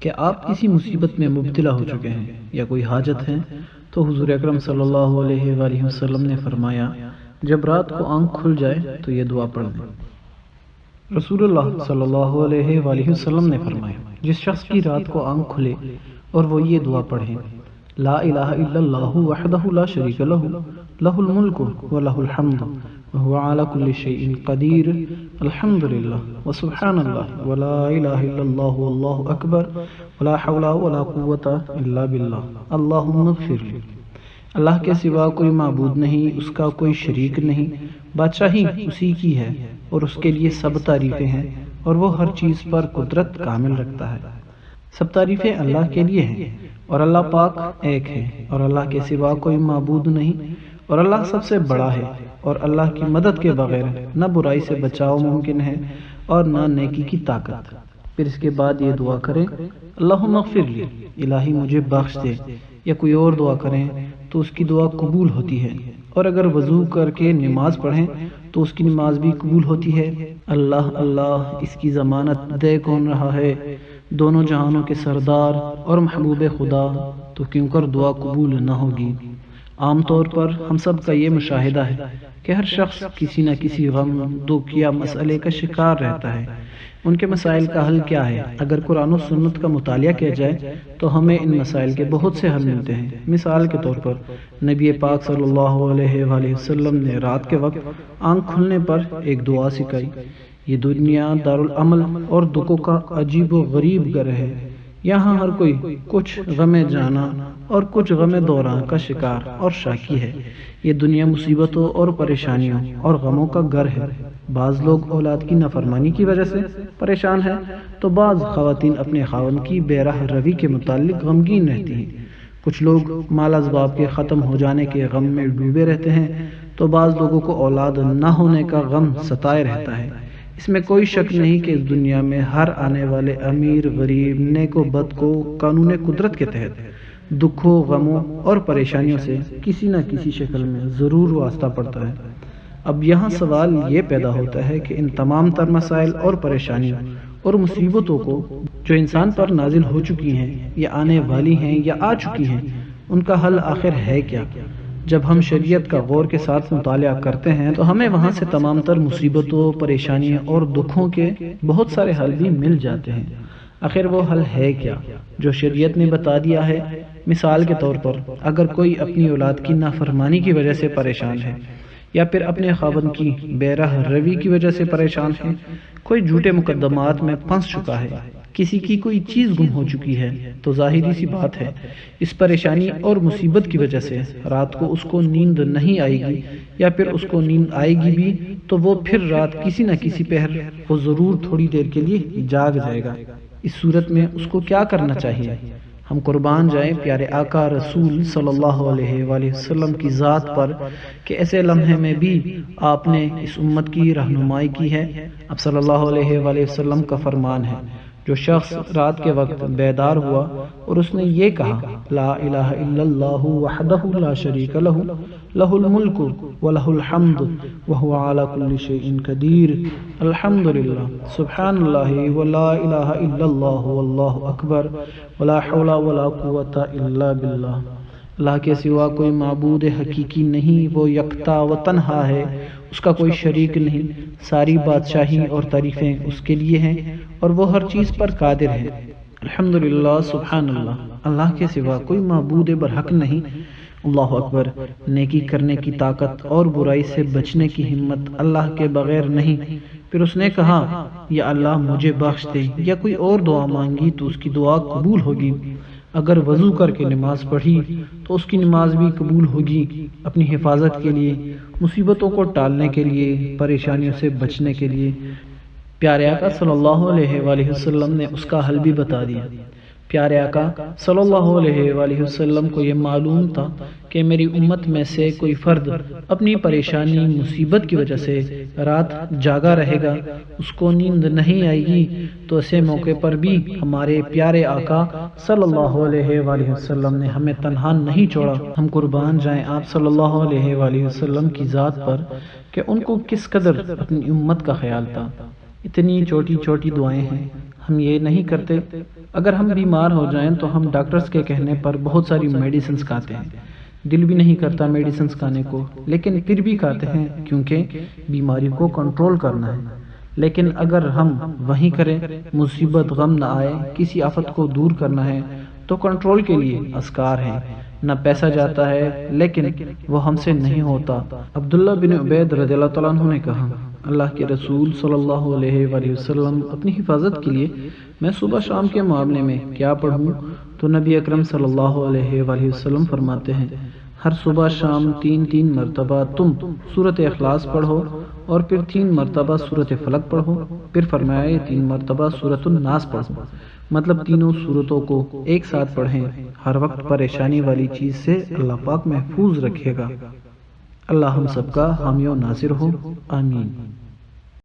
کہ آپ کسی مصیبت میں مبتلا ہو چکے ہیں یا کوئی حاجت ہے تو حضور اکرم صلی اللہ علیہ وآلہ وسلم نے فرمایا جب رات کو آنکھ کھل جائے تو یہ دعا پڑھ لیں۔ رسول اللہ صلی اللہ علیہ وآلہ وسلم نے فرمایا جس شخص کی رات کو آنکھ کھلے اور وہ یہ دعا پڑھے لا الہ الا اللہ وحدہ لا شریک لہ لہ الملک ولہ الحمد وهو على كل شيء قدير الحمد لله وسبحان الله ولا إله إلا الله والله أكبر ولا حول ولا قوة إلا بالله اللهم اغفر لي۔ اللہ کے سوا کوئی معبود نہیں، اس کا کوئی شریک نہیں، بادشاہی اسی کی ہے اور اس کے لیے سب تعریفیں ہیں اور وہ ہر چیز پر قدرت کامل رکھتا ہے۔ سب تعریفیں اللہ کے لیے ہیں اور اللہ پاک ایک ہے اور اللہ کے سوا کوئی معبود نہیں اور اللہ سب سے بڑا ہے اور اللہ کی مدد کے بغیر نہ برائی سے بچاؤ ممکن ہے اور نہ نیکی کی طاقت۔ پھر اس کے بعد یہ دعا کریں اللہم اغفر لی، الہی مجھے بخش دے، یا کوئی اور دعا کریں تو اس کی دعا قبول ہوتی ہے، اور اگر وضو کر کے نماز پڑھیں تو اس کی نماز بھی قبول ہوتی ہے۔ اللہ اللہ اس کی ضمانت دے کون رہا ہے، دونوں جہانوں کے سردار اور محبوب خدا، تو کیوں کر دعا قبول نہ ہوگی۔ عام طور پر ہم سب کا یہ مشاہدہ ہے کہ ہر شخص کسی نہ کسی غم، دکھ یا مسئلے کا شکار رہتا ہے۔ ان کے مسائل کا حل کیا ہے؟ اگر قرآن و سنت کا مطالعہ کیا جائے تو ہمیں ان مسائل کے بہت سے حل ملتے ہیں۔ مثال کے طور پر نبی پاک صلی اللہ علیہ وآلہ وسلم نے رات کے وقت آنکھ کھلنے پر ایک دعا سکھائی۔ یہ دنیا دارالعمل اور دکھوں کا عجیب و غریب گھر ہے، یہاں ہر کوئی کچھ غم جانا اور کچھ غم دوران کا شکار اور شاکی ہے۔ یہ دنیا مصیبتوں اور پریشانیوں اور غموں کا گھر ہے۔ بعض لوگ اولاد کی نافرمانی کی وجہ سے پریشان ہیں تو بعض خواتین اپنے خاوند کی بے راہ روی کے متعلق غمگین رہتی ہیں۔ کچھ لوگ مال اسباب کے ختم ہو جانے کے غم میں ڈوبے رہتے ہیں تو بعض لوگوں کو اولاد نہ ہونے کا غم ستائے رہتا ہے۔ اس میں کوئی شک نہیں کہ اس دنیا میں ہر آنے والے امیر غریب نیک و بد کو قانون قدرت کے تحت دکھوں غموں اور پریشانیوں سے کسی نہ کسی شکل میں ضرور واسطہ پڑتا ہے۔ اب یہاں سوال یہ پیدا ہوتا ہے کہ ان تمام تر مسائل اور پریشانیوں اور مصیبتوں کو جو انسان پر نازل ہو چکی ہیں یا آنے والی ہیں یا آ چکی ہیں، ان کا حل آخر ہے کیا؟ جب ہم شریعت کا غور کے ساتھ مطالعہ کرتے ہیں تو ہمیں وہاں سے تمام تر مصیبتوں، پریشانیوں اور دکھوں کے بہت سارے حل بھی مل جاتے ہیں۔ آخر وہ حل ہے کیا جو شریعت نے بتا دیا ہے؟ مثال کے طور پر اگر کوئی اپنی اولاد کی نافرمانی کی وجہ سے پریشان ہے، یا پھر اپنے خاوند کی بے راہ روی کی وجہ سے پریشان ہے، کوئی جھوٹے مقدمات میں پھنس چکا ہے، کسی کی کوئی چیز گم ہو چکی ہے، تو ظاہری سی بات ہے اس پریشانی اور مصیبت کی وجہ سے رات کو اس کو نیند نہیں آئے گی، یا پھر اس کو نیند آئے گی بھی تو وہ پھر رات کسی نہ کسی پہر وہ ضرور تھوڑی دیر کے لیے جاگ جائے گا۔ اس صورت میں اس کو کیا کرنا چاہیے؟ ہم قربان جائیں پیارے آقا رسول صلی اللہ علیہ وآلہ وسلم کی ذات پر کہ ایسے لمحے میں بھی آپ نے اس امت کی رہنمائی کی ہے۔ اب صلی اللہ علیہ وآلہ وسلم کا فرمان ہے جو شخص رات کے وقت بیدار ہوا اور اس نے یہ کہا لا الہ الا اللہ وحدہ لا شریک لہ لہ الملک ولہ الحمد وہو علی کل شیء قدیر الحمد للہ سبحان اللہ ولا الہ الا اللہ واللہ اکبر ولا حول ولا قوة الا باللہ۔ اللہ کے سوا کوئی معبود حقیقی نہیں، وہ یکتا و تنہا ہے، اس کا کوئی شریک نہیں، ساری بادشاہی اور تعریفیں اس کے لیے ہیں اور وہ ہر چیز پر قادر ہے۔ الحمدللہ سبحان اللہ، اللہ کے سوا کوئی معبود برحق نہیں۔ اللہ اکبر، نیکی کرنے کی طاقت اور برائی سے بچنے کی ہمت اللہ کے بغیر نہیں۔ پھر اس نے کہا یا اللہ مجھے بخش دے، یا کوئی اور دعا مانگی تو اس کی دعا قبول ہوگی۔ اگر وضو کر کے نماز پڑھی تو اس کی نماز بھی قبول ہوگی۔ اپنی حفاظت کے لیے، مصیبتوں کو ٹالنے کے لیے، پریشانیوں سے بچنے کے لیے پیارے آقا صلی اللہ علیہ وآلہ وسلم نے اس کا حل بھی بتا دیا۔ پیارے آقا صلی اللہ علیہ وآلہ وسلم کو یہ معلوم تھا کہ میری امت میں سے کوئی فرد اپنی پریشانی مصیبت کی وجہ سے رات جاگا رہے گا، اس کو نیند نہیں آئے گی، تو ایسے موقع پر بھی ہمارے پیارے آقا صلی اللہ علیہ وآلہ وسلم نے ہمیں تنہا نہیں چھوڑا۔ ہم قربان جائیں آپ صلی اللہ علیہ وآلہ وسلم کی ذات پر کہ ان کو کس قدر اپنی امت کا خیال تھا۔ اتنی چھوٹی چھوٹی دعائیں ہیں، ہم یہ نہیں کرتے۔ اگر ہم بیمار ہو جائیں تو ہم ڈاکٹرز کے کہنے پر بہت ساری میڈیسنز کھاتے ہیں، دل بھی نہیں کرتا میڈیسنز کھانے کو، لیکن پھر بھی کھاتے ہیں کیونکہ بیماری کو کنٹرول کرنا ہے۔ لیکن اگر ہم وہیں کریں، مصیبت غم نہ آئے، کسی آفت کو دور کرنا ہے تو کنٹرول کے لیے اذکار ہیں، نہ پیسہ جاتا ہے لیکن وہ ہم سے نہیں ہوتا۔ عبداللہ بن عبید رضی اللہ تعالیٰ عنہ نے کہا، اللہ کے رسول صلی اللہ علیہ وآلہ وسلم اپنی حفاظت کے لیے میں صبح شام کے معاملے میں کیا پڑھوں؟ تو نبی اکرم صلی اللہ علیہ وآلہ وسلم فرماتے ہیں، ہر صبح شام 3 مرتبہ تم سورۃ اخلاص پڑھو اور پھر 3 مرتبہ سورۃ فلق پڑھو، پھر فرمایا یہ 3 مرتبہ سورۃ الناس پڑھو، مطلب تینوں سورتوں کو ایک ساتھ پڑھیں۔ ہر وقت پریشانی والی چیز سے اللہ پاک محفوظ رکھے گا۔ اللہ ہم سب کا حامی و ناصر ہو، آمین۔